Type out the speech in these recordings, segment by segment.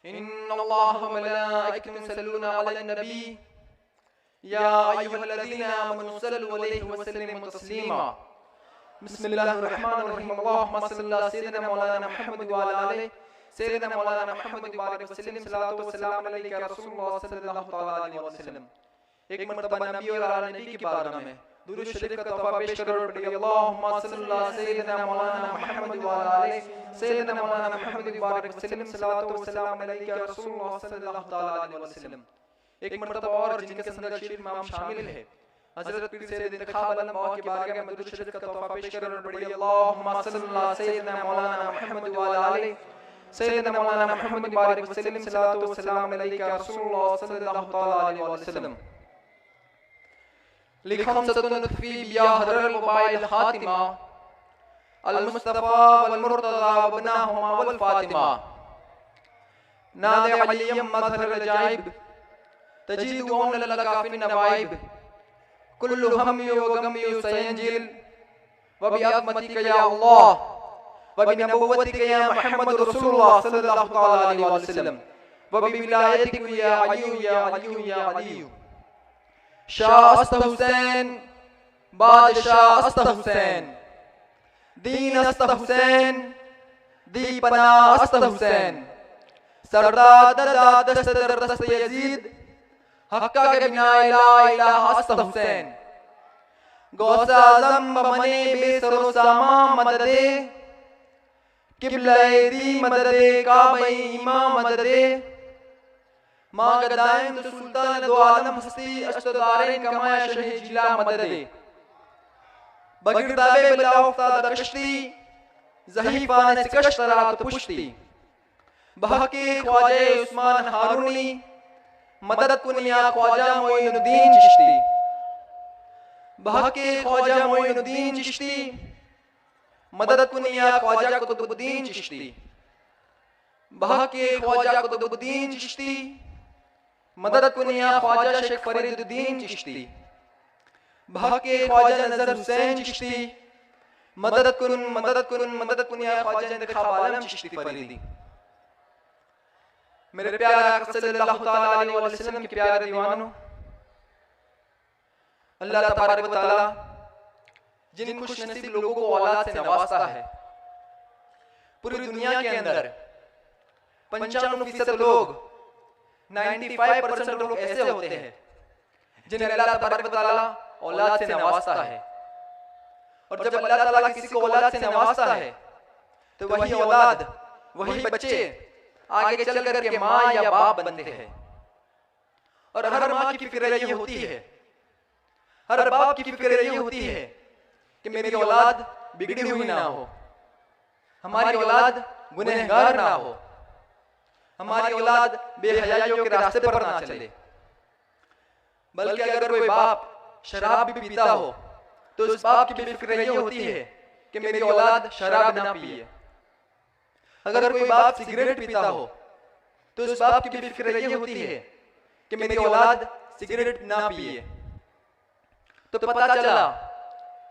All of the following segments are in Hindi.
इन्नल्लाह व मलाइकतहु युसल्लूना अलन नबी या अय्युहल्लज़ीना आमनू सल्लु अलैहि व सल्लिमू तस्लीमा। बिस्मिल्लाहिर्रहमानिर्रहीम। अल्लाहुम्मा सल्लि अला सय्यिदिना मौलाना मुहम्मद व अला आलि सय्यिदिना मौलाना मुहम्मद व बारिक व सल्लिम। सलातो व सलाम अलैका या रसूलल्लाह सल्लल्लाहु तआला अलैहि वसल्लम। एक मर्तबा नबी और आला नबी की बारगाह में दुरूद शरीफ का तोहफा पेश करो और पढ़िए अल्लाहुम्मा सल्लि अला सय्यिदिना मौलाना मुहम्मद व अला आलि सय्यिदिना मौलाना मुहम्मद व बारिक व सल्लिम। सलातो व सलाम अलैका या रसूलल्लाह सल्लल्लाहु तआला अलैहि वसल्लम। एक मर्तबा और जिनके संदर शरीफ में शामिल है हज़रत पीर सैयद इंतखाब आलम बाबा की बारगाह में दुरूद शरीफ का तोहफा पेश करो और पढ़िए अल्लाहुम्मा सल्लि अला सय्यिदिना मौलाना मुहम्मद व अला आलि सय्यिदिना मौलाना मुहम्मद व बारिक व सल्लिम। सलातो व सलाम अलैका या रसूलल्लाह सल्लल्लाहु तआला अलैहि वसल्लम। लिखमसतुन फी बिया हदरल मुबाइल खातिमा अल मुस्तफा वल मुर्तज़ा वबनाहुमा वल फातिमा। नादे अलियम मज़हर रजाइब तजीदुन लका फिन नवाइब कुल्लु हम्मी व गम्मी सयंजिल व बिअज़मतिका या अल्लाह व बिनबुव्वतिका या मुहम्मद रसूलुल्लाह सल्लल्लाहु तआला अलैहि वसल्लम व बिविलायतिका या अली या अली या अली। शाह अस्त हुसैन बादशाह अस्त हुसैन दीन अस्त हुसैन दी पनाह अस्त हुसैन सरदार ददा दस्त दस्त यजीद हक्का के बिना इला इलाह अस्त हुसैन। गौस आज़म बमने बेसरो सामा मददे किबले दी मददे काबे इमाम मददे माँ गदाइम तो सुल्तान दो आलम हस्ती अश्तदारें कमाया शहे जिला मददे बगिरदाबे बिला उफ्ताद कश्ती ज़हीफान से कश्तरा तो पुश्ती बहके ख्वाजे उस्मान हारूनी मदद कुनिया ख्वाजा मोइनुद्दीन चिश्ती बहके ख्वाजा मोइनुद्दीन चिश्ती मदद कुनिया ख्वाजा कुतुबुद्दीन चिश्ती बहके ख्वाजा कुतुबुद्दीन चिश्ती मदद कुनिया ख्वाजा शेख फरीदुद्दीन चिश्ती बहके ख्वाजा नजर हुसैन चिश्ती मदद कुनिया ख्वाजा इंतखाब आलम चिश्ती फरीदी। मेरे प्यारे आका सल्लल्लाहु तआला अलैहि वसल्लम के प्यारे दीवानों, अल्लाह तबारक व तआला जिन खुश नसीब लोगों को औलाद से नवाजता है पूरी दुनिया के अंदर 95% लोग 95% लोग ऐसे होते हैं जिन्हें अल्लाह तबारक व तआला औलाद से नवाजता है। और जब अल्लाह ताला किसी को औलाद से नवाजता है तो वही औलाद वही बच्चे आगे चल करके माँ या बाप बनते हैं। और हर माँ की फिक्र ये होती है, हर बाप की फिक्र ये होती है कि मेरी औलाद बिगड़ी हुई ना हो, हमारी औलाद गुनहगार ना हो, हमारी औलाद बेहयाइयों के रास्ते पर ना चले। बल्कि अगर कोई बाप शराब भी पीता हो तो उस बाप की फिक्र ये होती है कि मेरी औलाद शराब ना पिए। अगर कोई बाप सिगरेट पीता हो तो उस बाप की फिक्र ये होती है कि मेरी औलाद सिगरेट ना पिए। तो पता चला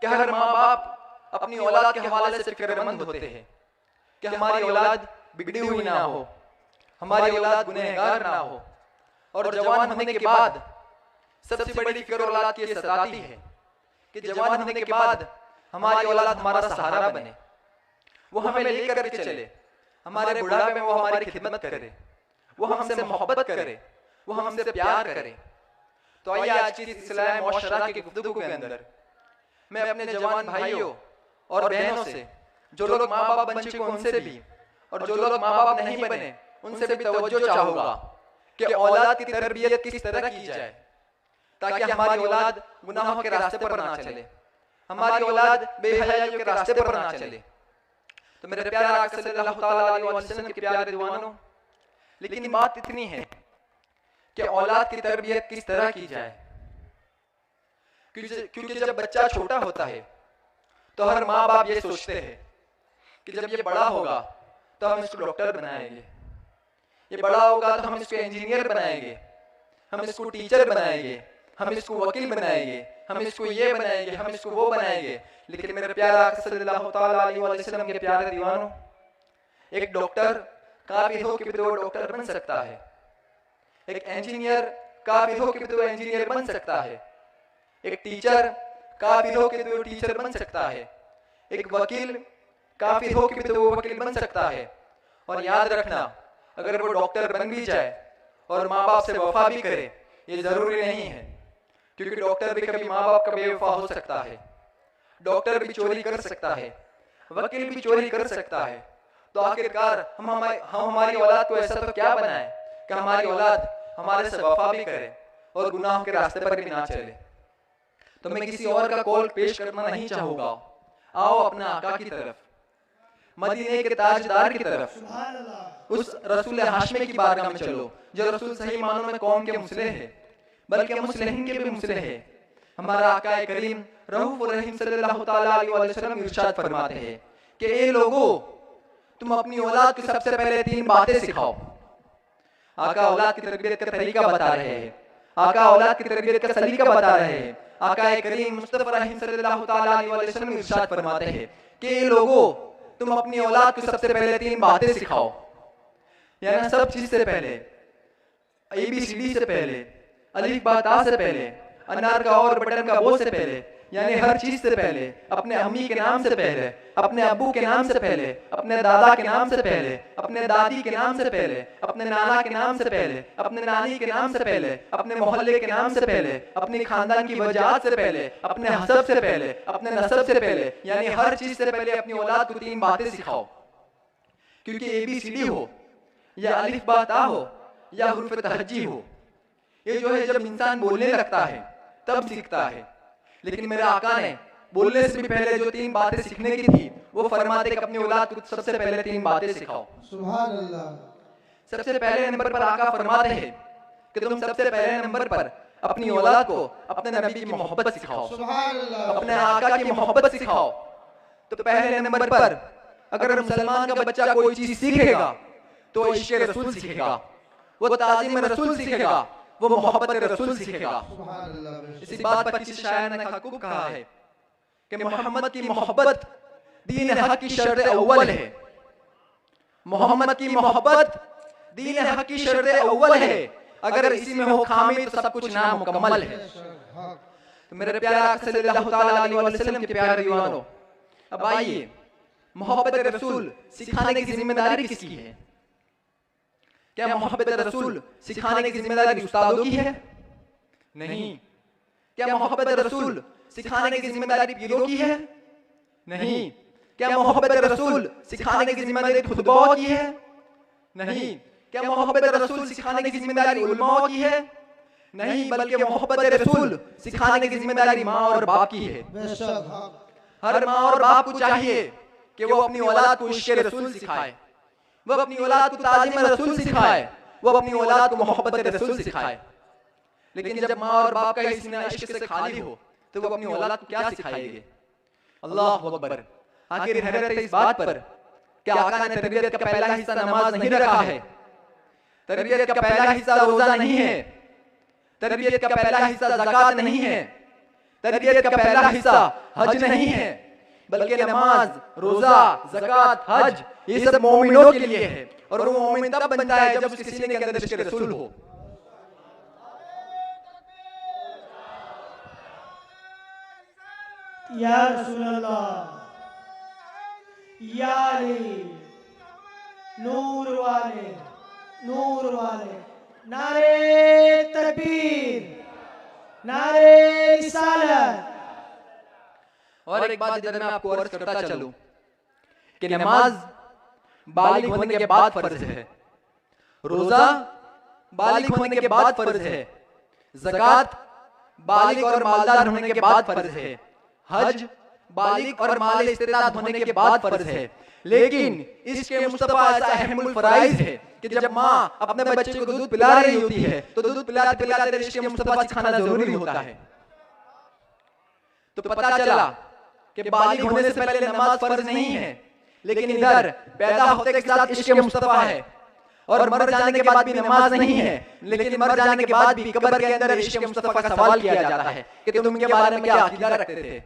कि हर माँ बाप अपनी औलाद के हवाले से फिक्रमंद होते हैं कि हमारी औलाद बिगड़ी हुई ना हो, हमारी औलाद गुनहगार ना हो। और जवान होने के बाद सबसे बड़ी फिक्र औलाद की सताती है कि जवान होने के बाद हमारी औलाद हमारा सहारा बने, वो हमें लेकर के चले, हमारे बुढ़ापे में वो हमारी खिदमत करे, वो हमसे मोहब्बत करे, वो हमसे प्यार करे। तो आइए आज की इस्लाह मुआशरा की गुफ्तगू के अंदर मैं अपने जवान भाइयों और बहनों से, जो लोग माँ बाप बन चुके उनसे भी और जो लोग माँ बाप नहीं बने उनसे भी तवज्जो चाहूंगा कि औलाद की तरबियत किस तरह की जाए ताकि हमारी औलाद गुनाहों के रास्ते पर ना चले, हमारी औलाद बेहयाइयों के रास्ते पर ना चले। तो मेरे प्यारे आका सल्लल्लाहु तआला अलैहि वसल्लम के प्यारे दीवानों, लेकिन बात इतनी है कि औलाद की तरबियत किस तरह की जाए। क्योंकि जब बच्चा छोटा होता है तो हर माँ बाप ये सोचते हैं कि जब ये बड़ा होगा तो हम इसको डॉक्टर बनाएंगे, ये बड़ा होगा तो हम इसको इंजीनियर बनाएंगे, हम इसको टीचर बनाएंगे, हम इसको वकील बनाएंगे, हम इसको ये बनाएंगे, हम इसको वो बनाएंगे। लेकिन मेरे प्यारे आका सल्लल्लाहु तआला अलैहि वसल्लम के प्यारे दीवानों, एक डॉक्टर काबिल हो कि वो डॉक्टर बन सकता है। एक इंजीनियर काबिल हो कि वो इंजीनियर बन सकता है। एक टीचर काबिल हो कि वो टीचर बन सकता है। एक वकील काबिल हो कि वो वकील बन सकता है। और याद रखना, अगर वो डॉक्टर बन भी जाए और माँ बाप से वफा भी करे, ये जरूरी नहीं है, क्योंकि डॉक्टर भी कभी माँ बाप का बेवफा हो सकता है। डॉक्टर भी चोरी कर सकता है, वकील भी चोरी कर सकता है। तो आखिरकार हम हमारी औलाद को ऐसा तो क्या बनाए कि हमारी औलाद हमारे से वफा भी करे और गुनाहों के रास्ते पर भी ना चले। तो मैं किसी और का कॉल पेश करना नहीं चाहूंगा। आओ अपना आका की तरफ, मदीने के ताजदार की तरफ, उस रसूल हाशमी की बारगाह में चलो, जो रसूल सही मानों में कौम के मुसलिह है, बल्कि मुस्लिहीन के भी मुसलिह है। हमारा आका करीम रऊफ रहीम सल्लल्लाहु तआला अलैहि वसल्लम इरशाद फरमाते हैं कि ए लोगों, तुम अपनी औलाद को सबसे पहले 3 बातें सिखाओ। आका औलाद की तरबियत का तरीका बता रहे हैं, आका औलाद की तरबियत का सलीका बता रहे हैं। आका करीम मुस्तफा रहीम सल्लल्लाहु तआला अलैहि वसल्लम इरशाद फरमाते हैं कि ए लोगों, तुम अपनी औलाद को सबसे पहले 3 बातें सिखाओ। यानी सब चीज से पहले, ABCD से पहले, अलिफ बा ता से पहले, अनार का और बटन का बो से पहले, यानी हर चीज से पहले, अपने अम्मी के नाम से पहले, अपने अब्बू के नाम से पहले, अपने दादा के नाम से पहले, अपने दादी के नाम से पहले, अपने नाना के नाम से पहले, अपने नानी के नाम से पहले, अपने मोहल्ले के नाम से पहले, अपनी खानदान की वजाहत से पहले, अपने हसब से पहले, अपने नसब से पहले, यानी हर चीज से पहले अपनी औलाद को 3 बातें सिखाओ। क्योंकि ABCD हो या अलिफ बा ता हो या हुरूफ तहज्जी हो, ये जो है जब इंसान बोलने लगता है तब सीखता है। लेकिन मेरे आका ने बोलने से भी पहले जो 3 बातें सीखने की थी, वो फरमाते कि अपनी औलाद को सबसे पहले 3 बातें सिखाओ। सुभान अल्लाह। सबसे पहले नंबर पर आका फरमाते हैं कि तुम सबसे पहले नंबर पर अपनी औलाद को अपने नबी की मोहब्बत सिखाओ, अपने आका की मोहब्बत सिखाओ। तो पहले नंबर पर अगर मुसलमान का बच्चा कोई चीज सीखेगा तो इश्क़ रसूल सीखेगा, वो ताज़ीम रसूल सीखेगा, वो मोहब्बत रसूल सीखेगा। इसी बात पर किसी शायर ने खूब कहा है कि मोहम्मद की मोहब्बत दीन हक की शर्त अव्वल है। मोहम्मद की मोहब्बत दीन हक की शर्त अव्वल है, अगर इसी में हो खामी तो सब कुछ नामुकम्मल है। तो मेरे प्यारे आका सल्लल्लाहु तआला अलैहि वसल्लम के प्यारे दीवानों, अब आइए, मोहब्बत रसूल सिखाने की जिम्मेदारी किसकी है? क्या मोहब्बत रसूल सिखाने की जिम्मेदारी उस्तादों की है? नहीं। क्या मोहब्बत रसूल सिखाने की जिम्मेदारी पीरों की है? नहीं। क्या मोहब्बत रसूल सिखाने की जिम्मेदारी खुतबाओं की है? नहीं। क्या मोहब्बत रसूल सिखाने की जिम्मेदारी उलमाओं की है? नहीं, बल्कि मोहब्बत रसूल सिखाने की जिम्मेदारी माँ और बाप की है। हर माँ और बाप को चाहिए कि वो अपनी औलाद को इश्क़ रसूल सिखाए, वो अपनी औलाद को ताज़ीम रसूल सिखाए, वो अपनी औलाद को मोहब्बत रसूल सिखाए। लेकिन जब माँ और बाप का सीना इश्क़ से खाली हो तो वो अपनी औलाद को क्या सिखाएंगे? अल्लाहु अकबर। आखिर हैरत है इस बात पर कि आका ने तरबियत का पहला हिस्सा नमाज नहीं रखा है, तरबियत का पहला हिस्सा रोजा नहीं है, तरबियत का पहला हिस्सा ज़कात नहीं है, तरबियत का पहला हिस्सा हज नहीं है, बल्कि नमाज, रोजा, ज़कात, हज ये सब मोमिनों के लिए है। और वो मोमिन तब बनता है जब उसके सीने के अंदर इश्क़ रसूल हो। या रसूल अल्लाह, या अली, नूर वाले, नूर वाले, नारे तकबीर, नारे रिसालत। और एक बात इधर मैं आपको अर्ज करता चलूं कि नमाज बालिग होने के बाद फर्ज है, रोजा बालिग होने के बाद फर्ज है, ज़कात बालिग और मालदार होने के बाद फर्ज है, हज बालिग और माल इस्तिताअत होने के बाद फर्ज है। लेकिन इसके मुस्तफा ऐसा अहमुल फराइज है कि जब माँ अपने बच्चे को दूध पिला रही होती है तो दूध पिलाते पिलाते इसके मुस्तफा सिखाना जरूरी होता है। तो पता चला कि बालिग होने से पहले नमाज फर्ज नहीं है, लेकिन इधर पैदा होते के साथ इश्क़ मुस्तफा है, और मर जाने के बाद भी नमाज नहीं है, लेकिन मर जाने के बाद भी कब्र के अंदर इश्क़ मुस्तफा का सवाल किया जाता है कि तुम इनके बारे में क्या अकीदा रखते थे,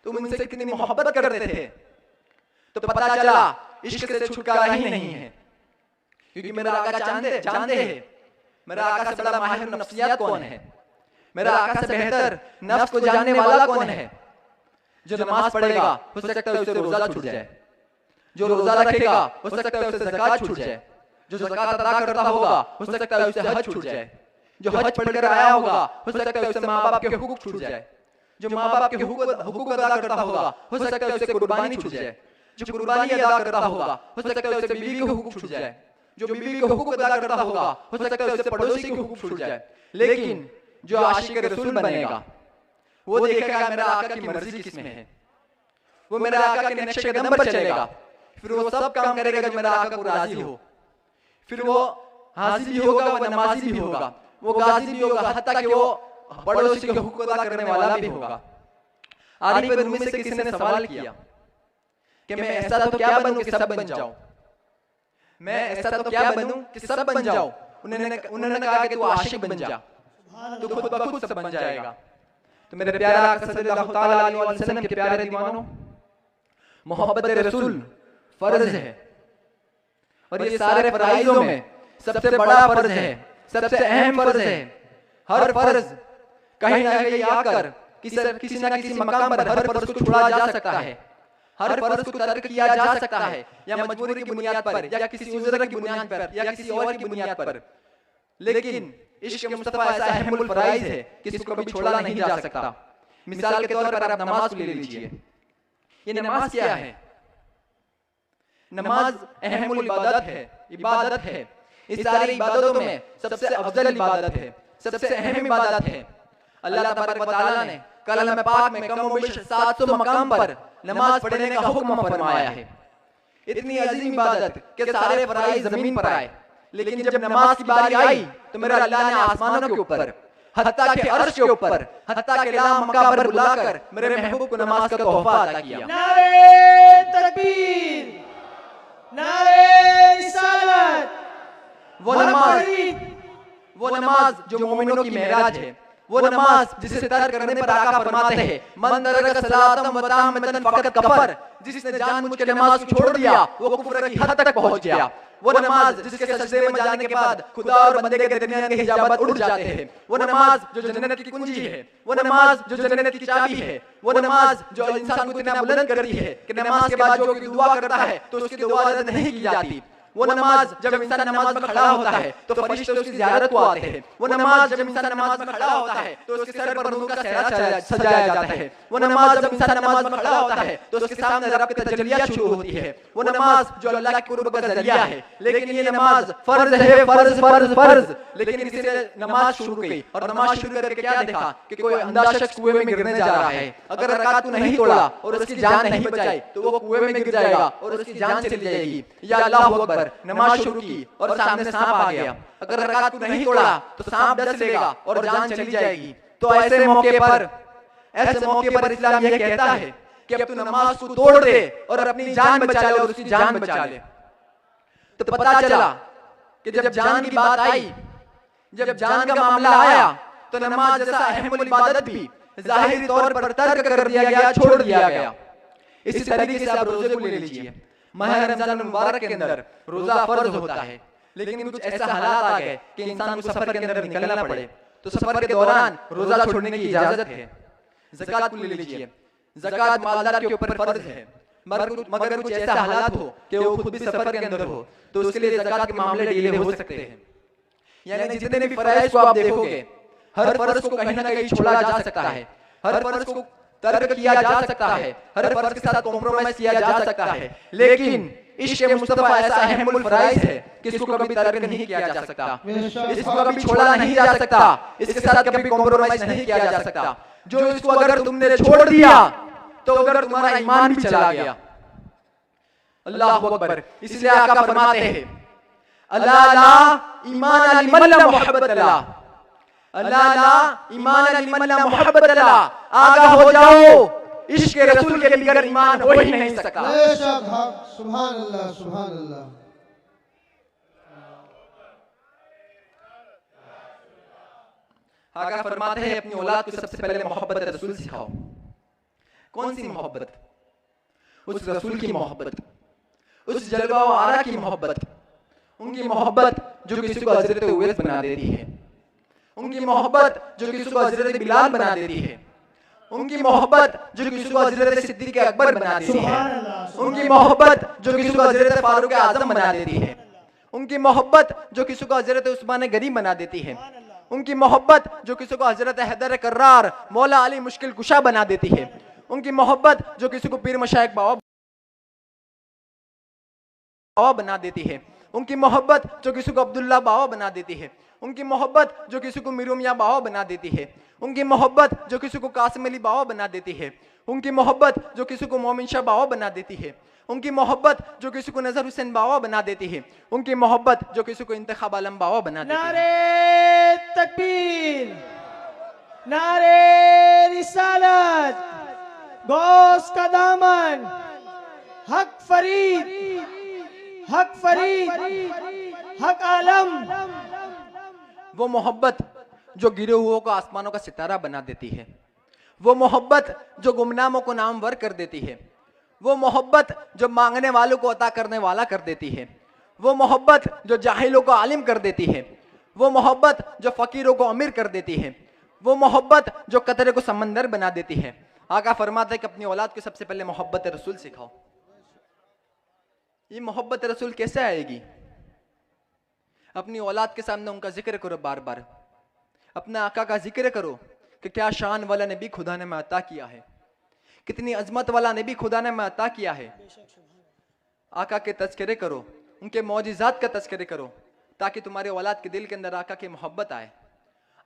तुम इनसे कितनी मोहब्बत करते थे। तो पता चला इश्क़ से छुटकारा ही नहीं है। क्योंकि मेरा आका जानते हैं मेरा आका से बड़ा माहिर नफ्सियात कौन है, मेरा आका से बेहतर नफ्स को जानने वाला कौन है। जो नमाज पढ़ेगा हो सकता है उससे रोजा छूट जाए, जो रोजा रखेगा हो सकता है उससे ज़कात छूट जाए, जो ज़कात अदा करता होगा हो सकता है उससे हज छूट जाए, जो हज पढ़कर आया होगा हो सकता है उससे माँ बाप के हुकूक छूट जाए, जो माँ बाप के हुकूक अदा करता होगा हो सकता है उससे कुर्बानी छूट जाए, जो कुर्बानी अदा करता होगा हो सकता है उससे बीवी के हुकूक छूट जाए, जो बीवी के हुकूक अदा करता होगा हो सकता है उससे पड़ोसी के हुकूक छूट जाए। लेकिन जो आशिक रसूल बनेगा वो देखेगा मेरा आका की मर्जी किसमें है, वो मेरा आका के नक्शे कदम पर चलेगा, फिर वो सब काम करेगा जो मेरा आका को राजी हो, फिर वो हाजी भी होगा, वो नमाजी भी होगा, वो गाजी भी होगा, हत्ता कि वो पड़ोसी के हुकूक अदा करने वाला भी होगा। आरिफ रूमी से किसी ने सवाल किया कि मैं ऐसा तो क्या बनूं कि सब बन जाऊं, मैं ऐसा तो क्या बनूं कि सब बन जाऊं। उन्होंने कहा कि तू आशिक बन जा, तू खुद ब खुद सब बन जाएगा। तो मेरे प्यारे आका सल्लल्लाहु तआला अलैहि वसल्लम के प्यारे दीवानों, मोहब्बत रसूल फर्ज है और ये सारे फराइजों में सबसे बड़ा फर्ज है, सबसे अहम फर्ज है। हर फर्ज कहीं ना कहीं आकर किसी ना किसी मकाम पर हर फर्ज को छोड़ा जा सकता है, हर फर्ज को तर्क किया जा सकता है, या मजबूरी की बुनियाद पर, या किसी उज़्र की बुनियाद पर, या किसी और की बुनियाद पर। लेकिन इश्क मुस्तफा ऐसा अहमुल फराइज है कि इसको कभी छोड़ा नहीं जा सकता। मिसाल के तौर पर आप नमाज को ले लीजिए। ये नमाज क्या है? नमाज अहमुल इबादत है। इस सारी इबादतों में सबसे अफजल इबादत है, सबसे अहम इबादत है। अल्लाह तबारक व तआला ने कलाम पाक में कम व बेश 700 मकाम पर नमाज पढ़ने का हुक्म फरमाया है। इतनी अजीम इबादत के सारे फराइज जमीन पर आए, लेकिन जब नमाज की बारी आई तो मेरा अल्लाह ने आसमानों के ऊपर, हत्ता के अर्श के ऊपर, हत्ता के ला मक्का पर बुलाकर मेरे महबूब को नमाज का तोहफा अता किया। नारे तकबीर, नारे रिसालत। वो नमाज जो मोमिनों की मेराज है, वो नमाज जिसे तर्क करने पर आका फरमाते हैं मन तरक सलातम व तामतन फकत कफर, जिसने जानबूझ के नमाज को छोड़ दिया वो कुफ्र की हद तक पहुंच गया। वो नमाज जिसके सजदे में जाने के बाद खुदा और बंदे के दरमियान के हिजाबात उड़ जाते हैं, वो नमाज जो जन्नत की कुंजी है, वो नमाज जो जन्नत की चाबी है, वो नमाज जो इंसान को इतना बुलंद करती है कि नमाज के बाद जो कोई दुआ करता है तो उसकी दुआ रद्द नहीं की जाती। वो नमाज जब इंसान नमाज में खड़ा होता है तो फरिश्ते उसकी ज़ियारत को आते हैं। वो नमाज जब इंसान नमाज में खड़ा होता है तो उसके सर पर नूर का सेहरा सजाया जाता है। वो नमाज जब इंसान नमाज में खड़ा होता है तो उसके सामने रब की तजल्लियात शुरू होती है। वो नमाज जो अल्लाह के कुर्ब का जरिया है। लेकिन ये नमाज फर्ज है, फर्ज फर्ज फर्ज। लेकिन इससे नमाज शुरू की और नमाज शुरू करके क्या देखा कि कोई अंधा शख्स कुएं में गिरने जा रहा है। अगर रकात को नहीं तोड़ा और उसकी जान नहीं बचाई तो वो कुएं में गिर जाएगा और उसकी जान चली जाएगी। या अल्लाहू अकबर, नमाज शुरू की और सामने सांप आ गया। अगर रकात को नहीं तोड़ा तो सांप डस लेगा और जान चली जाएगी। तो ऐसे मौके पर इस्लाम ये कहता है कि अब तू नमाज को तोड़ दे और अपनी जान बचा ले और उसकी जान बचा ले। तो पता चला कि जब जान की बात आई, जब जान का मामला आया तो नमाज जैसा अहमुल इबादत भी जाहिरी तौर पर तर्क कर दिया गया, छोड़ दिया गया। इसी तरीके से आप रोजे को ले लीजिए। माह रमजान मुबारक के अंदर रोजा फर्ज होता है, लेकिन कुछ ऐसा हालात आ गए कि इंसान को सफर के अंदर निकलना पड़े तो सफर के दौरान रोजा छोड़ने की इजाजत है। ज़कात को ले लीजिए। ज़कात मालदार के ऊपर फर्ज है, मगर कुछ ऐसा हालात हो कि वो खुद भी सफर के अंदर हो तो उसके लिए ज़कात के मामले डिले हो सकते हैं। यानी जितने भी फराइज को आप देखोगे, हर फर्ज को कहीं ना कहीं छोड़ा जा सकता है, हर फर्ज को तर्क किया जा सकता है, हर फर्ज के साथ कॉम्प्रोमाइज किया जा सकता है। लेकिन इश्क़ मुस्तफा ऐसा अहमुल फराइज है कि इसको कभी तर्क नहीं किया जा सकता, इसको कभी छोड़ा नहीं जा सकता, इसके साथ कभी कॉम्प्रोमाइज नहीं किया जा सकता। जो इसको अगर तुमने छोड़ दिया तो अगर तुम्हारा ईमान भी चला गया। अल्लाहू अकबर। इसलिए आका फरमाते हैं अल्लाह ला ईमान लिमन ला मोहब्बत ला, अल्लाह ला ईमान लिमन ला मोहब्बत ला। आगाह हो जाओ, इश्क रसूल के बगैर ईमान हो ही नहीं सकता। बेशक हक, सुभान अल्लाह, सुभान अल्लाह। आका फरमाते हैं अपनी औलाद को सबसे पहले मोहब्बत रसूल सिखाओ। कौन सी मोहब्बत? उस रसूल की मोहब्बत, उस जलवा व आरा की मोहब्बत, उनकी मोहब्बत जो किसी को हजरत उवैस बना देती है, उनकी मोहब्बत जो किसी को हजरत बिलाल बना देती है, उनकी मोहब्बत जो किसी को हजरत सिद्दीक अकबर बना देती है, उनकी मोहब्बत जो किसी को हजरत फारूक आजम बना देती है, उनकी मोहब्बत जो किसी को हजरत उस्मान गनी बना देती है, उनकी मोहब्बत जो किसी को हजरत हैदर कर्रार मौला अली मुश्किल कुशा बना देती है, उनकी मोहब्बत जो किसी को पीर मशाइख बाबा बना देती है, उनकी मोहब्बत जो किसी को अब्दुल्ला बाबा बना देती है, उनकी मोहब्बत जो किसी को मीरू मियां बाबा बना देती है, उनकी मोहब्बत जो किसी को कासिम अली बाबा बना देती है, उनकी मोहब्बत जो किसी को मोमिन शाह बाबा बना देती है, उनकी मोहब्बत जो किसी को नजर हुसैन बाबा बना देती है, उनकी मोहब्बत जो किसी को इंतखाब आलम बाबा बना देती है। नारे तकबीर, नारे रिसालत, गौस का दामन, हक फरीद, हक फरीद, हक आलम। वो मोहब्बत जो गिरे हुओं को आसमानों का सितारा बना देती है, वो मोहब्बत जो गुमनामों को नामवर कर देती है, वो मोहब्बत जो मांगने वालों को अता करने वाला कर देती है, वो मोहब्बत जो जाहिलों को आलिम कर देती है, वो मोहब्बत जो फकीरों को अमीर कर देती है, वो मोहब्बत जो कतरे को समंदर बना देती है। आका फरमाते हैं कि अपनी औलाद को सबसे पहले मोहब्बत रसूल सिखाओ। ये मोहब्बत रसूल कैसे आएगी? अपनी औलाद के सामने उनका जिक्र करो, बार बार अपने आका का जिक्र करो कि क्या शान वाला नबी खुदा ने मैं अता किया है, कितनी अजमत वाला नबी खुदा ने मैं अता किया है। आका के तज़किरे करो, उनके मौजिज़ात का तज़किरे करो, ताकि तुम्हारे औलाद के दिल के अंदर आका की मोहब्बत आए।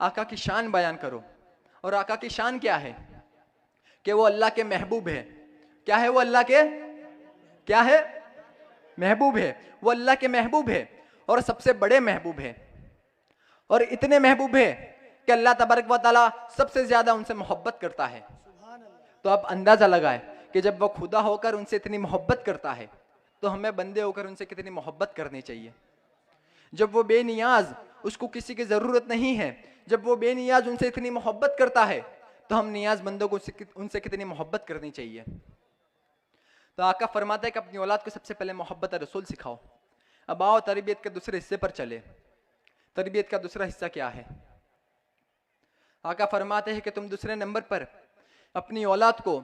आका की शान बयान करो। और आका की शान क्या है? कि वो अल्लाह के महबूब है। क्या है वो? अल्लाह के क्या है? महबूब है। वो अल्लाह के महबूब है और सबसे बड़े महबूब है, और इतने महबूब है कि अल्लाह तबारक व तआला सबसे ज्यादा उनसे मोहब्बत करता है। तो आप अंदाजा लगाएं कि जब वो खुदा होकर उनसे इतनी मोहब्बत करता है तो हमें बंदे होकर उनसे कितनी मोहब्बत करनी चाहिए। जब वो बेनियाज, उसको किसी की जरूरत नहीं है, जब वो बेनियाज उनसे इतनी मोहब्बत करता है तो हम नियाज बंदों को उनसे कितनी मोहब्बत करनी चाहिए। तो आका फरमाता है कि अपनी औलाद को सबसे पहले मोहब्बत रसूल सिखाओ। अब आओ तरबियत के दूसरे हिस्से पर चले। तरबियत का दूसरा हिस्सा क्या है? आका फरमाते हैं कि तुम दूसरे नंबर पर अपनी औलाद को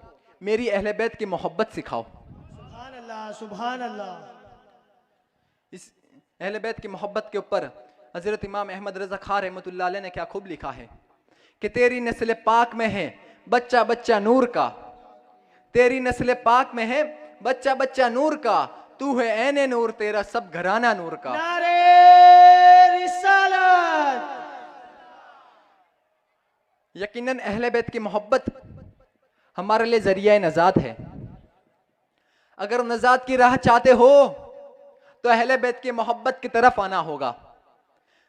मेरी अहले बैत की मोहब्बत सिखाओ। सुभान अल्लाह, सुभान अल्लाह। इस अहले बैत की मोहब्बत के ऊपर हजरत इमाम अहमद रजा खां रहमतुल्लाह अलैह ने क्या खूब लिखा है कि तेरी नस्ल पाक में है बच्चा बच्चा नूर का, तेरी नस्ल पाक में है बच्चा बच्चा नूर का, तू है ऐने नूर तेरा सब घराना नूर का। नारे रिसालत। यकीनन अहले बैत की मोहब्बत हमारे लिए जरिया नजात है। अगर नजात की राह चाहते हो तो अहले बैत की मोहब्बत की तरफ आना होगा।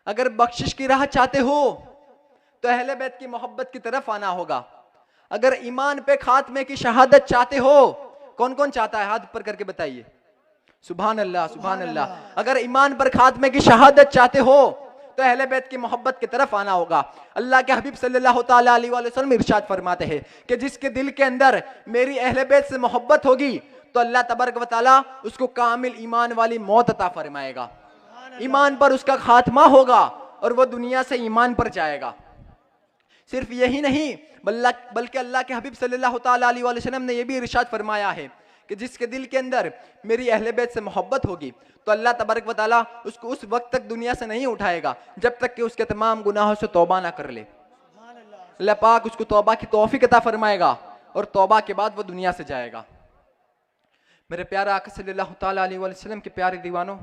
अगर बख्शिश की राह चाहते हो तो अहले बैत की मोहब्बत की तरफ आना होगा। अगर ईमान पे खात्मे की शहादत चाहते हो, कौन कौन चाहता है? हाथ ऊपर करके बताइए। सुभान अल्लाह, सुभान अल्लाह। अगर ईमान पर खात्मे की शहादत चाहते हो तो अहले बैत की मोहब्बत की तरफ आना होगा। अल्लाह के हबीब सल्लल्लाहु तआला अलैहि वसल्लम इरशाद फरमाते हैं कि जिसके दिल के अंदर मेरी अहले बैत से मोहब्बत होगी तो अल्लाह तबारक व तआला उसको कामिल ईमान वाली मौत अता फरमाएगा। ईमान पर उसका खात्मा होगा और वह दुनिया से ईमान पर जाएगा। सिर्फ यही नहीं बल्कि अल्लाह के हबीब सल्लल्लाहु तआला अलैहि वसल्लम ने यह भी इरशाद फरमाया है कि जिसके दिल के अंदर मेरी अहले बैत से मोहब्बत होगी तो अल्लाह तबारक व तआला उसको उस वक्त तक दुनिया से नहीं उठाएगा जब तक कि उसके तमाम गुनाहों से तौबा ना कर ले। अल्लाह पाक उसको तौबा की तौफीक अता फरमाएगा और तौबा के बाद वो दुनिया से जाएगा। मेरे प्यारे आका सल्लल्लाहु तआला अलैहि वसल्लम के प्यारे दीवानों,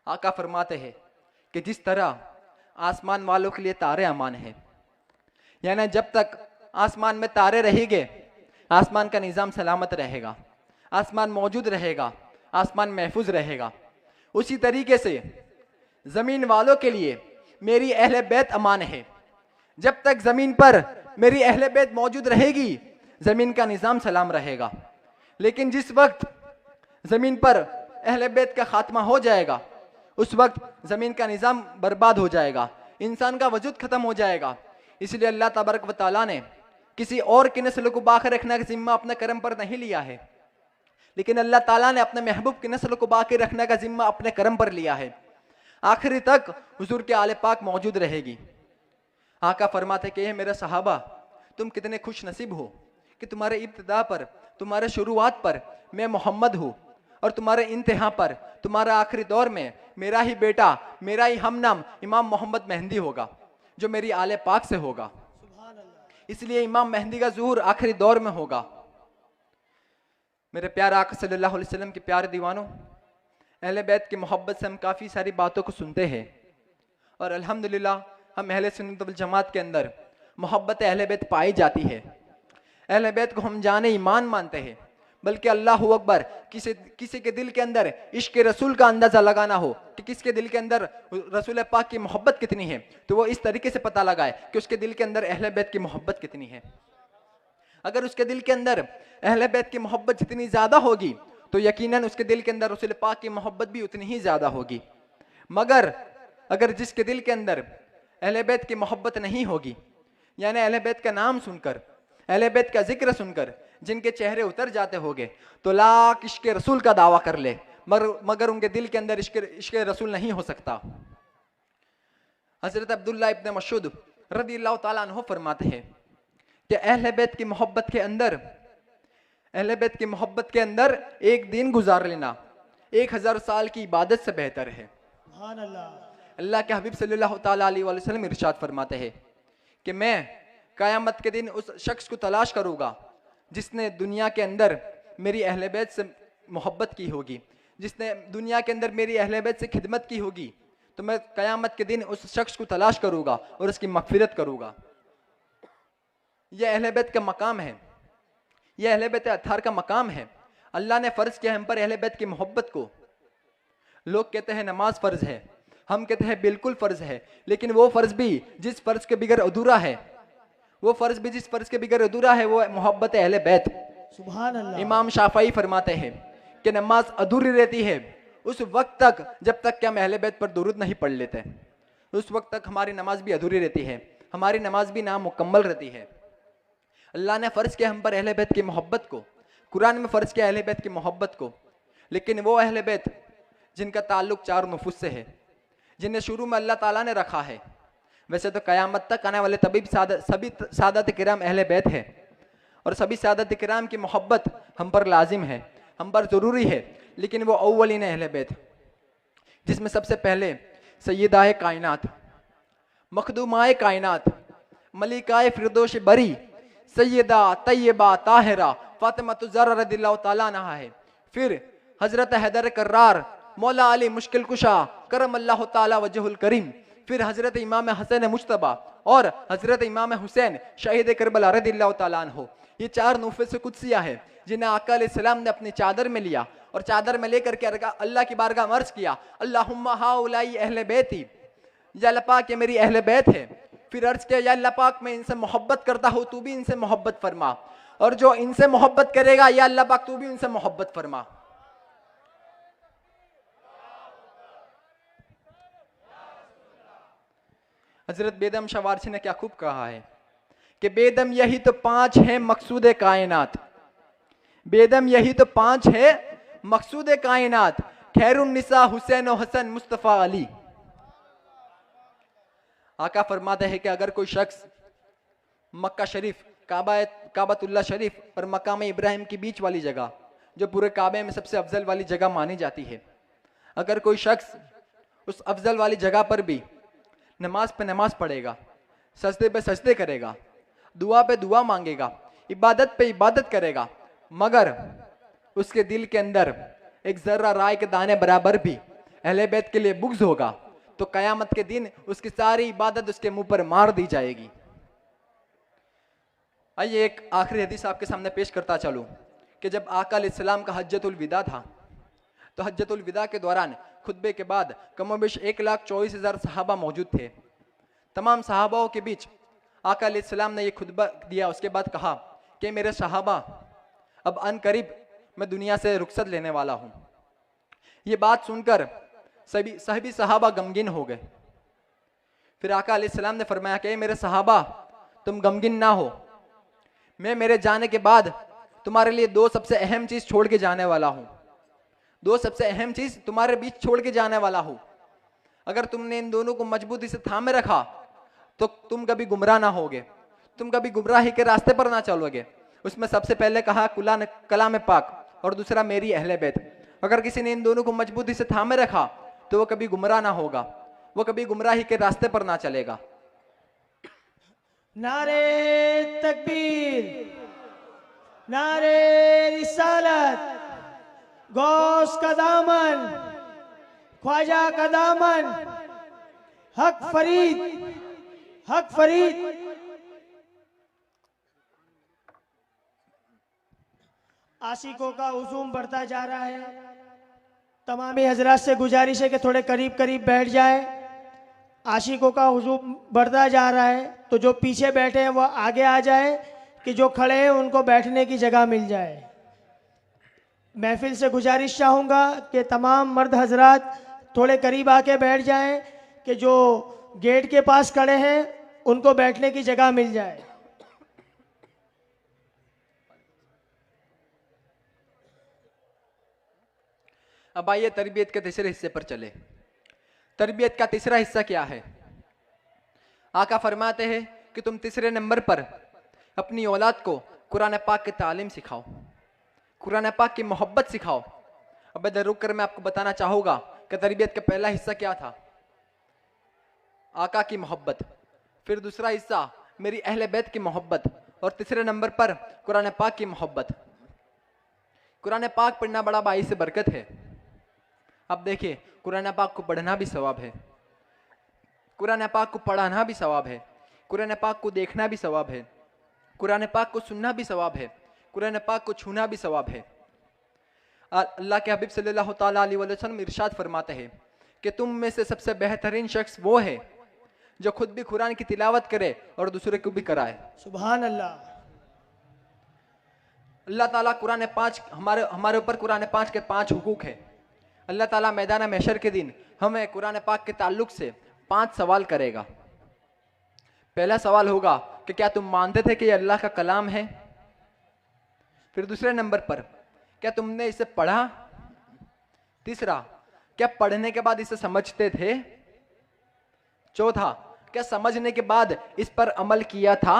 आका फरमाते हैं कि जिस तरह आसमान वालों के लिए तारे अमान है, यानी जब तक आसमान में तारे रहेंगे आसमान का निज़ाम सलामत रहेगा, आसमान मौजूद रहेगा, आसमान महफूज रहेगा। उसी तरीके से ज़मीन वालों के लिए मेरी अहले बैत अमान है। जब तक ज़मीन पर मेरी अहले बैत मौजूद रहेगी ज़मीन का निज़ाम सलाम रहेगा। लेकिन जिस वक्त ज़मीन पर अहले बैत का खात्मा हो जाएगा उस वक्त ज़मीन का निज़ाम बर्बाद हो जाएगा, इंसान का वजूद ख़त्म हो जाएगा। इसलिए अल्लाह तबारक व तआला ने किसी और की नस्ल को बाकी रखने का जिम्मा अपने करम पर नहीं लिया है, लेकिन अल्लाह ताला ने अपने महबूब की नस्ल को बाकी रखने का जिम्मा अपने करम पर लिया है। आखिरी तक हुजूर के आले पाक मौजूद रहेगी। आका फरमाते कि मेरे सहाबा, तुम कितने खुश नसीब हो कि तुम्हारे इब्तिदा पर, तुम्हारे शुरुआत पर मैं मोहम्मद हूँ, और तुम्हारे इंतहा पर, तुम्हारा आखिरी दौर में मेरा ही बेटा, मेरा ही हमनाम इमाम मोहम्मद मेहंदी होगा, जो मेरी आले पाक से होगा। इसलिए इमाम मेहंदी का ज़ुहूर आखिरी दौर में होगा। मेरे प्यारे आका सल्लल्लाहु अलैहि वसल्लम के प्यारे दीवानों, अहले बैत की मोहब्बत से हम काफ़ी सारी बातों को सुनते हैं, और अल्हम्दुलिल्लाह हम अहले सुन्नत वल जमात के अंदर मोहब्बत अहले बैत पाई जाती है। अहले बैत को हम जाने ईमान मानते हैं, बल्कि अल्लाहु अकबर, किसी के दिल के अंदर इश्क रसूल का अंदाजा लगाना हो कि किसके दिल के अंदर रसूल पाक की मोहब्बत कितनी है, तो वो इस तरीके से पता लगाए कि उसके दिल के अंदर अहले बैत की मोहब्बत कितनी है। अगर उसके दिल के अंदर अहले बैत की मोहब्बत जितनी ज्यादा होगी तो यकीनन उसके दिल के अंदर रसूल पाक की मोहब्बत भी उतनी ही ज्यादा होगी। मगर अगर जिसके दिल के अंदर अहले बैत की मोहब्बत नहीं होगी, यानी अहले बैत का नाम सुनकर, अहले बैत का जिक्र सुनकर जिनके चेहरे उतर जाते होंगे, तो लाख इश्क रसूल का दावा कर ले, मगर उनके दिल के अंदर इश्क रसूल नहीं हो सकता। हजरत अब्दुल्ला इब्न मसूद रज़ियल्लाहु ताला अन्हु फरमाते हैं कि अहले बैत की मोहब्बत के अंदर, अहले बैत की मोहब्बत के अंदर एक दिन गुजार लेना 1000 साल की इबादत से बेहतर है। अल्लाह के हबीब सल्लल्लाहु ताला अलैहि वसल्लम इरशाद फरमाते हैं कि मैं क़यामत के दिन उस शख्स को तलाश करूँगा जिसने दुनिया के अंदर मेरी अहले बैत से मोहब्बत की होगी, जिसने दुनिया के अंदर मेरी अहले बैत से खिदमत की होगी, तो मैं क़यामत के दिन उस शख्स को तलाश करूँगा और उसकी मग़फ़िरत करूँगा। यह अहले बैत का मकाम है, यह अहले बैत अत्हार का मकाम है। अल्लाह ने फ़र्ज़ किया हम पर अहले बैत की मोहब्बत को। लोग कहते हैं नमाज फ़र्ज़ है, हम कहते हैं बिल्कुल फ़र्ज़ है, लेकिन वो फ़र्ज़ भी जिस फ़र्ज़ के बगैर अधूरा है, वो फ़र्ज़ भी जिस फ़र्ज़ के बगैर अधूरा है, वो मोहब्बत अहले बैत। सुभान अल्लाह। इमाम शाफ़ई फरमाते हैं कि नमाज अधूरी रहती है उस वक्त तक जब तक कि हम अहले बैत पर दुरूद नहीं पढ़ लेते, उस वक्त तक हमारी नमाज भी अधूरी रहती है, हमारी नमाज भी नामुकम्मल रहती है। अल्लाह ने फ़र्ज़ किया हम पर अहले बैत की मोहब्बत को, कुरान में फ़र्ज़ किया अहले बैत की मोहब्बत को, लेकिन वो अहले बैत जिनका ताल्लुक 4 नुफूस से है, जिन्हें शुरू में अल्लाह ताला ने रखा है। वैसे तो क़यामत तक आने वाले सभी सादत किराम अहले बैत है, और सभी सादत किराम की मोहब्बत हम पर लाजिम है, हम पर ज़रूरी है, लेकिन वो अव्वलीन अहले बैत, जिसमें सबसे पहले सय्यदाए कायनात, मखदूमाए कायनात, मलिकाए फिरदौश बरी, सैयदा तैयबा ताहिरा फातिमा ज़हरा रज़ियल्लाहु ताला अन्हा है। फिर हज़रत हैदर कर्रार, मौला अली मुश्किल कुशा करम अल्लाह ताला वजहुल करीम, फिर हज़रत इमाम हसन मुज्तबा और हज़रत इमाम हुसैन शहीद करबला रज़ियल्लाहु ताला अन्हु। ये 4 नूफ़े कुद्सिया है जिन्हें आका अलैहिस्सलाम ने अपनी चादर में लिया, और चादर में लेकर के अल्लाह की बारगाह में अर्ज़ किया, अल्लाहुम्मा हाउलाई अहले बैती, या अल्लाह पाक ये मेरी अहले बैत है। फिर अर्ज़ किया, या अल्लाह पाक मैं इनसे मोहब्बत करता हूँ, तू भी इनसे मोहब्बत फरमा, और जो इनसे मोहब्बत करेगा या अल्लाह पाक तू भी इनसे मोहब्बत फरमा। हजरत बेदम शवारसी ने क्या खूब कहा है कि बेदम यही तो 5 है मकसूद कायनात, बेदम यही तो 5 है मकसूद कायनात, खैरुन निसा हुसैन और हसन मुस्तफ़ा अली। आका फरमाते हैं कि अगर कोई शख्स मक्का शरीफ, काबातुल्लाह शरीफ और मकाम इब्राहिम के बीच वाली जगह, जो पूरे काबे में सबसे अफजल वाली जगह मानी जाती है, अगर कोई शख्स उस अफजल वाली जगह पर भी नमाज पे नमाज पढ़ेगा, सजदे पे सजदे करेगा, दुआ पे दुआ मांगेगा, इबादत पे इबादत करेगा, मगर उसके दिल के अंदर एक ज़र्रा राय के दाने बराबर भी अहले बैत के लिए बुग़्ज़ होगा, तो क़यामत के दिन उसकी सारी इबादत उसके मुंह पर मार दी जाएगी। आइए एक आखिरी हदीस आपके सामने पेश करता चलूँ कि जब आका अलैहिस्सलाम का हज्जतुल विदा था, तो हज्जतुल विदा के दौरान खुतबे के बाद कमोबेश 1,24,000 सहाबा मौजूद थे। तमाम सहाबाओं के बीच आका अलैहिस्सलाम ने यह खुतबा दिया। उसके बाद कहा कि मेरे सहाबा, अब अनकरीब मैं दुनिया से रुखसत लेने वाला हूँ। ये बात सुनकर सभी सहाबा गमगीन हो गए। फिर आका अलैहिस्सलाम ने फरमाया कि मेरे सहाबा, तुम गमगीन ना हो, मैं मेरे जाने के बाद तुम्हारे लिए दो सबसे अहम चीज छोड़ के जाने वाला हूं। दो सबसे अहम चीज तुम्हारे बीच छोड़ के जाने वाला हूं। अगर तुमने इन दोनों को मजबूती से थामे रखा तो तुम कभी गुमराह ना होगे, तुम कभी गुमराही के रास्ते पर ना चलोगे। उसमें सबसे पहले कहा कलाम पाक और दूसरा मेरी अहले बैत। अगर किसी ने इन दोनों को मजबूती से थामे रखा तो वो कभी गुमराह ना होगा, वो कभी गुमराही के रास्ते पर ना चलेगा। नारे तकबीर, नारे रिसालत, गौस का दामन, ख्वाजा का दामन, हक फरीद, हक फरीद। आशिकों का हुजूम बढ़ता जा रहा है। तमामी हजरात से गुजारिश है कि थोड़े करीब करीब बैठ जाए। आशिकों का हुजूम बढ़ता जा रहा है, तो जो पीछे बैठे हैं वो आगे आ जाए कि जो खड़े हैं उनको बैठने की जगह मिल जाए। महफिल से गुजारिश चाहूँगा कि तमाम मर्द हजरात थोड़े करीब आके बैठ जाएं कि जो गेट के पास खड़े हैं उनको बैठने की जगह मिल जाए। अब आइए तरबियत के तीसरे हिस्से पर चले। तरबियत का तीसरा हिस्सा क्या है? आका फरमाते हैं कि तुम तीसरे नंबर पर अपनी औलाद को कुरान पाक की तालीम सिखाओ, कुरान पाक की मोहब्बत सिखाओ। अब इधर रुक कर मैं आपको बताना चाहूँगा कि तरबियत का पहला हिस्सा क्या था? आका की मोहब्बत, फिर दूसरा हिस्सा मेरी अहले बैत की मोहब्बत, और तीसरे नंबर पर कुरान पाक की मोहब्बत। कुरान पाक पढ़ना बड़ा बाइस बरकत है। अब देखिए, कुरान पाक को पढ़ना भी सवाब है, कुरान पाक को पढ़ाना भी सवाब है, कुरान पाक को देखना भी सवाब है, कुरान पाक को सुनना भी सवाब है, कुरान पाक को छूना भी सवाब है। अल्लाह के हबीब सल्लल्लाहु ताला अलैहि वसल्लम इरशाद फरमाते हैं कि तुम में से सबसे बेहतरीन शख्स वो है जो खुद भी कुरान की तिलावत करे और दूसरे को भी कराए। सुभान अल्लाह। अल्लाह ताला कुरान पाँच हमारे ऊपर कुरान पाँच के 5 हुकूक है। अल्लाह ताला मैदान महशर के दिन हमें कुरान पाक के ताल्लुक से 5 सवाल करेगा। पहला सवाल होगा कि क्या तुम मानते थे कि ये अल्लाह का कलाम है? फिर दूसरे नंबर पर क्या तुमने इसे पढ़ा? तीसरा, क्या पढ़ने के बाद इसे समझते थे? चौथा, क्या समझने के बाद इस पर अमल किया था?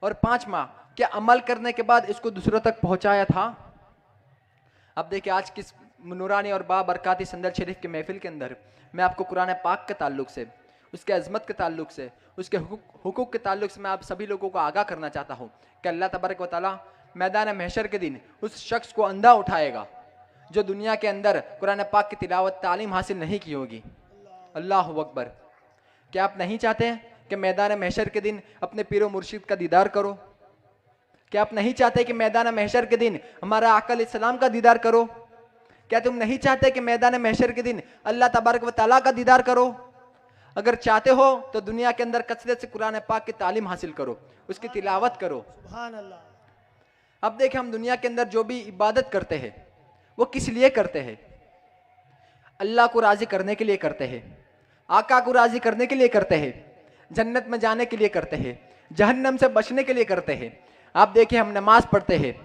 और 5वां, क्या अमल करने के बाद इसको दूसरों तक पहुंचाया था? अब देखिए, आज किस नूरानी और बाबरकाती संदल शरीफ के महफिल के अंदर मैं आपको कुरान पाक के ताल्लुक से, उसके अजमत के ताल्लुक से, उसके हुकूक के ताल्लुक से मैं आप सभी लोगों को आगाह करना चाहता हूँ कि अल्लाह तबारक व तआला मैदान महशर के दिन उस शख्स को अंधा उठाएगा जो दुनिया के अंदर कुरान पाक की तिलावत तालीम हासिल नहीं की होगी। अल्लाह अकबर। क्या आप नहीं चाहते कि मैदान महशर के दिन अपने पीरो मुर्शिद का दीदार करो? क्या आप नहीं चाहते कि मैदान महशर के दिन हमारा आकल इस्लाम का दीदार करो? क्या तुम नहीं चाहते कि मैदान महशर के दिन अल्लाह तबारक व तआला का दीदार करो? अगर चाहते हो तो दुनिया के अंदर कसरत से कुरान पाक की तालीम हासिल करो, उसकी तिलावत करो। सुभान अल्लाह। अब देखें, हम दुनिया के अंदर जो भी इबादत करते हैं वो किस लिए करते हैं? अल्लाह को राजी करने के लिए करते हैं, आका को राजी करने के लिए करते हैं, जन्नत में जाने के लिए करते हैं, जहन्नम से बचने के लिए करते हैं। आप देखिए, हम नमाज पढ़ते हैं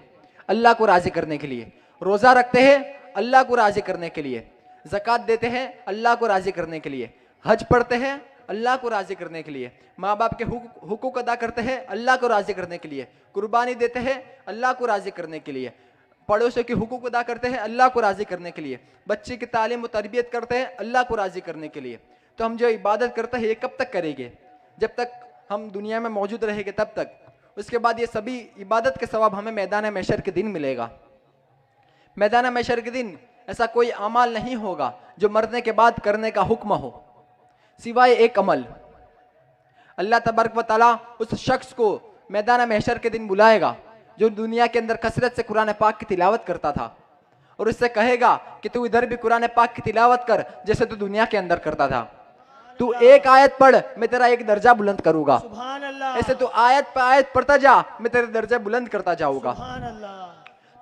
अल्लाह को राजी करने के लिए, रोजा रखते हैं अल्लाह को राजी करने के लिए, ज़कात देते हैं अल्लाह को राजी करने के लिए, हज पढ़ते हैं अल्लाह को राजी करने के लिए, माँ बाप के हुकूक अदा करते हैं अल्लाह को राजी करने के लिए, कुर्बानी देते हैं अल्लाह को राजी करने के लिए, पड़ोसियों के हुकूक अदा करते हैं अल्लाह को राजी करने के लिए, बच्चे की तालीम व तरबियत करते हैं अल्लाह को राजी करने के लिए। तो हम जो इबादत करते हैं ये कब तक करेंगे? जब तक हम दुनिया में मौजूद रहेंगे तब तक। उसके बाद ये सभी इबादत के सवाब हमें मैदान महशर के दिन मिलेगा। मैदान महशर के दिन ऐसा कोई अमल नहीं होगा जो मरने के बाद करने का हुक्म हो, सिवाय एक अमल। अल्लाह तबारक व तआला उस शख्स को मैदान महशर के दिन बुलाएगा जो दुनिया के अंदर कसरत से कुरान पाक की तिलावत करता था, और उससे कहेगा कि तू इधर भी कुरान पाक की तिलावत कर जैसे तू दुनिया के अंदर करता था। तू एक आयत पढ़, मैं तेरा एक दर्जा बुलंद करूंगा। सुभान अल्लाह। ऐसे तू आयत पे आयत पढ़ता जा, मैं तेरे दर्जा बुलंद करता जाऊंगा। सुभान अल्लाह।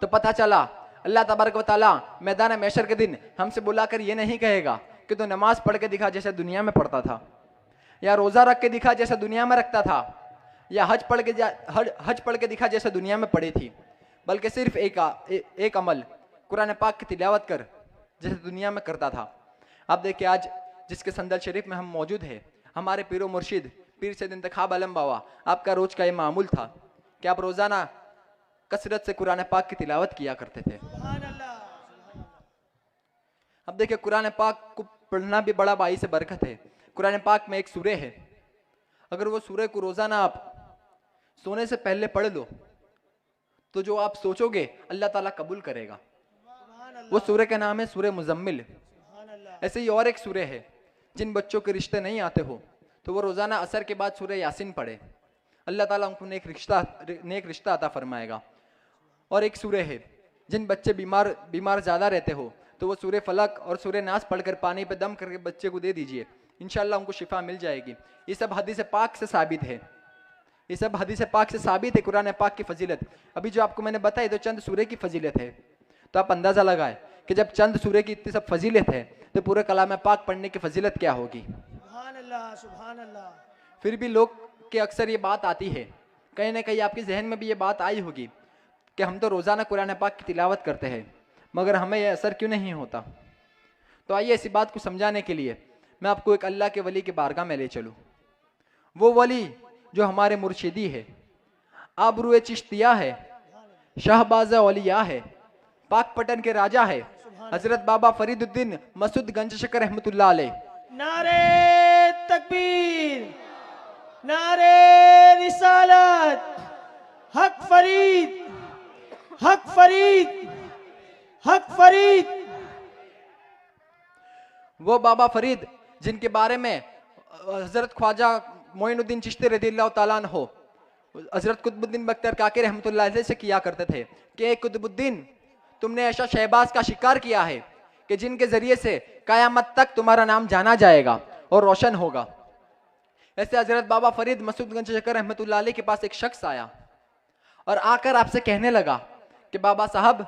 तो पता चला अल्लाह तबारक व तआला मैदान महशर के दिन हमसे बुलाकर ये नहीं कहेगा कि तू नमाज पढ़ के दिखा जैसे दुनिया में पढ़ता था, या रोजा रख के दिखा जैसे दुनिया में रखता था, या हज पढ़ के दिखा जैसे दुनिया में पढ़ी थी। बल्कि सिर्फ एक अमल कुरान पाक की तिलावत कर जैसे दुनिया में करता था। आप देखिए आज जिसके संदल शरीफ में हम मौजूद हैं, हमारे पीरो मुर्शिद पीर सैयद इंतखाब आलम बाबा, आपका रोज का ये मामूल था कि आप रोजाना कसरत से कुरान पाक की तिलावत किया करते थे। सुभान अल्लाह। अब देखिए कुरान पाक को पढ़ना भी बड़ा बाई से बरकत है। कुरान पाक में एक सूरे है, अगर वो सूरे को रोजाना आप सोने से पहले पढ़ लो तो जो आप सोचोगे अल्लाह ताला कबूल करेगा। वो सूरे का नाम है सूरे मुजम्मिल। ऐसे ही और एक सूरे है, जिन बच्चों के रिश्ते नहीं आते हो तो वो रोजाना असर के बाद सूरे यासीन पढ़े, अल्लाह ताला उनको नेक रिश्ता अता फरमाएगा। और एक सूरे है, जिन बच्चे बीमार ज्यादा रहते हो तो वो सूरे फलक और सूरे नास पढ़कर पानी पे दम करके बच्चे को दे दीजिए, इंशाल्लाह उनको शिफा मिल जाएगी। ये सब हदीस पाक से साबित है, ये सब हदीस पाक से साबित है कुरान पाक की फजीलत। अभी जो आपको मैंने बताई तो चंद सूरे की फजीलत है, तो आप अंदाजा लगाए कि जब चंद सूरे की इतनी सब फजीलत है तो पूरे कलाम पाक पढ़ने की फजीलत क्या होगी। सुभान अल्लाह, सुभान अल्लाह। फिर भी लोग के अक्सर ये बात आती है, कहीं ना कहीं आपके जहन में भी ये बात आई होगी कि हम तो रोजाना कुरान पाक की तिलावत करते हैं मगर हमें यह असर क्यों नहीं होता। तो आइए इसी बात को समझाने के लिए मैं आपको एक अल्लाह के वली के बारगाह में ले चलूं। वो वली जो हमारे मुर्शिदी है, आबरूए चिश्तिया है, शाहबाजा औलिया है, पाक पटन के राजा है, हजरत बाबा फरीदुद्दीन मसूद गंज शकर रहमतुल्लाह अलैह। नारे तकबीर, नारे रिसालत, हक फरीद, हक फरीद, हक फरीद। वो बाबा फरीद जिनके बारे में हजरत ख्वाजा मोइनुद्दीन चिश्ती रज़ियल्लाहु ताला अन्हु हजरत कुतुबुद्दीन बख्तियार काकी रहमतुल्लाह अलैह से किया करते थे कि कुतुबुद्दीन तुमने ऐसा शहबाज का शिकार किया है कि जिनके जरिए से कयामत तक तुम्हारा नाम जाना जाएगा और रोशन होगा। ऐसे हजरत बाबा फरीद मसूद गंज शकर रहमतुल्लाह अलैह के पास एक शख्स आया और आकर आपसे कहने लगा कि बाबा साहब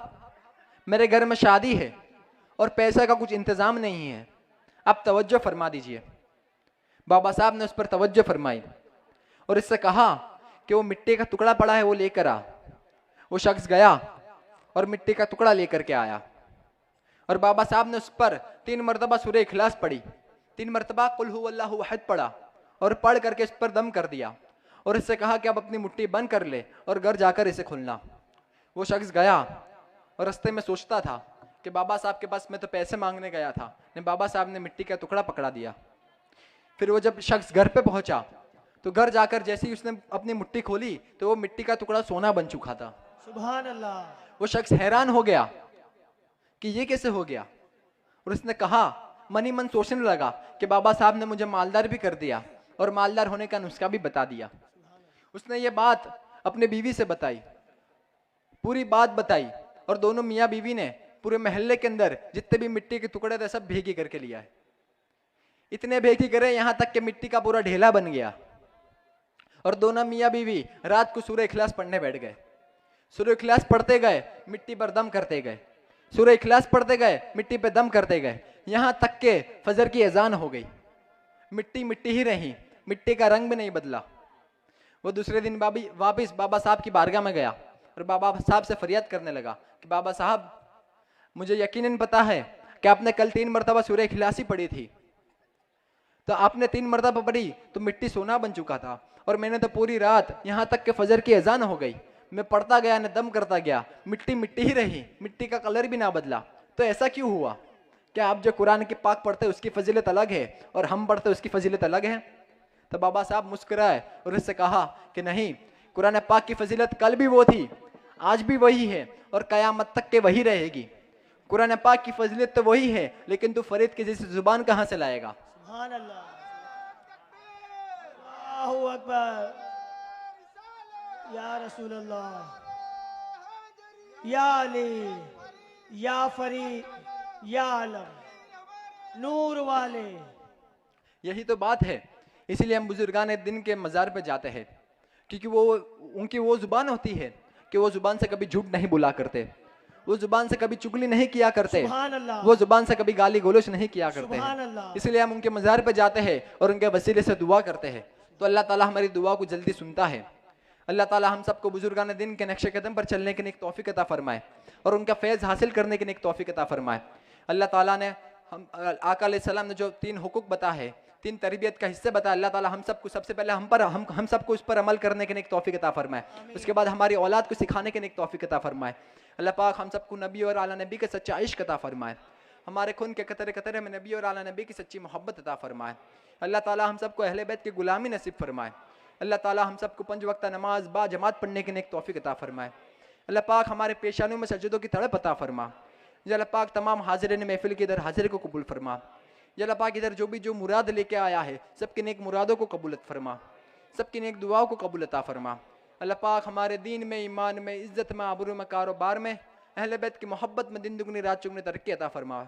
मेरे घर में शादी है और पैसे का कुछ इंतजाम नहीं है, आप तवज्जो फरमा दीजिए। बाबा साहब ने उस पर तवज्जो फरमाई और इससे कहा कि वो मिट्टी का टुकड़ा पड़ा है वो लेकर आ। वो शख्स गया और मिट्टी का टुकड़ा लेकर के आया और बाबा साहब ने उस पर 3 मरतबा सूरे इखलास पढ़ी, 3 मरतबा कुल हुवल्लाहु अहद पढ़ा और पढ़ करके इस पर दम कर दिया और इससे कहा कि अब अपनी मुट्ठी बंद कर ले और घर जाकर इसे खोलना। वो शख्स गया और रास्ते में सोचता था कि बाबा साहब के पास मैं तो पैसे मांगने गया था, ने बाबा साहब ने मिट्टी का टुकड़ा पकड़ा दिया। फिर वो जब शख्स घर पे पहुंचा तो घर जाकर जैसे ही उसने अपनी मुट्ठी खोली तो वो मिट्टी का टुकड़ा सोना बन चुका था। सुभान अल्लाह। वो शख्स हैरान हो गया कि ये कैसे हो गया और उसने कहा, मन ही मन सोचने लगा कि बाबा साहब ने मुझे मालदार भी कर दिया और मालदार होने का नुस्खा भी बता दिया। उसने ये बात अपने बीवी से बताई, पूरी बात बताई और दोनों मियाँ बीवी ने पूरे मोहल्ले के अंदर जितने भी मिट्टी के टुकड़े थे सब भेगी करके लिया है। इतने भेगी करे यहाँ तक कि मिट्टी का पूरा ढेला बन गया और दोनों मियाँ बीवी रात को सूरह इखलास पढ़ने बैठ गए। सूरह इखलास पढ़ते गए, मिट्टी पर दम करते गए, सूरह इखलास पढ़ते गए, मिट्टी पे दम करते गए, यहाँ तक के फजर की अजान हो गई। मिट्टी मिट्टी ही रही, मिट्टी का रंग भी नहीं बदला। वो दूसरे दिन वापिस बाबा साहब की बारगाह में गया और बाबा साहब से फरियाद करने लगा कि बाबा साहब मुझे यकीनन पता है कि आपने कल 3 मरतबा सूरह इखलास ही पढ़ी थी, तो आपने 3 मरतबा पढ़ी तो मिट्टी सोना बन चुका था और मैंने तो पूरी रात यहाँ तक के फजर की अजान हो गई, मैं पढ़ता गया न दम करता गया, मिट्टी मिट्टी ही रही, मिट्टी का कलर भी ना बदला। तो ऐसा क्यों हुआ? क्या आप जो कुरान की पाक पढ़ते उसकी फजीलत अलग है और हम पढ़ते उसकी फजीलत अलग है? तो बाबा साहब मुस्कुराए और उससे कहा कि नहीं, कुरान पाक की फजीलत कल भी वो थी, आज भी वही है और कयामत तक के वही रहेगी। कुरान पाक की फजीलत तो वही है, लेकिन तू फरीद की जैसी जुबान कहाँ से लाएगा? सुभान अल्लाह, अल्लाहू अकबर, या रसूल अल्लाह, या अली, या फरीद, या आलम, नूर वाले। यही तो बात है, इसीलिए हम बुजुर्गान दिन के मज़ार पे जाते हैं, क्योंकि वो उनकी वो जुबान होती है कि वो जुबान से कभी झूठ नहीं बोला करते, वो जुबान से कभी चुगली नहीं किया करते, वो जुबान से कभी गाली गोलोच नहीं किया करते हैं। इसलिए हम उनके मज़ार पे जाते हैं और उनके वसीले से दुआ करते हैं, तो अल्लाह ताला हमारी दुआ को जल्दी सुनता है। अल्लाह ताला हम सबको बुजुर्गान दिन के नक्शे कदम पर चलने की नेक तौफीक अता फरमाए और उनका फैज़ हासिल करने की नेक तौफीक अता फरमाए। अल्लाह ताला ने हम आका अलैहिस्सलाम ने जो 3 हुकूक बता है, 3 तरबियत का हिस्से बताया, अल्लाह ताला हम सबको सबसे पहले हम सबको उस पर अमल करने की नेक तौफीक अता फरमाए। उसके बाद हमारी औलाद को सिखाने की नेक तौफीक अता फरमाए। अल्लाह पाक हम सबको नबी और आला नबी के सच्चा इश्क अता फरमाए। हमारे खून के कतरे कतरे में नबी और आला नबी की सच्ची मोहब्बत अता फरमाए। अल्लाह ताला हम सबको अहले बैत की गुलामी नसीब फरमाए। अल्लाह ताला हम सबको 5 वक्त नमाज बा जमात पढ़ने की नेक तौफीक अता फरमाए। अल्लाह पाक हमारे पेशानियों में सजदों की तड़प अता फरमा। या अल्लाह पाक तमाम हाजिरीन महफिल की इधर हाजिर को कबूल फरमा। या अल्लाह पाक इधर जो मुराद लेके आया है, सबकी नेक मुरादों को कबूलत फरमा, सबकी नेक दुआओं को कबूल अता फरमा। अल्लाह पाक हमारे दीन में, ईमान में, इज्जत में, आबरू में, कारोबार में, अहले बैत की मोहब्बत में दिन दुगनी रात चुगनी तरक्की अता फरमा।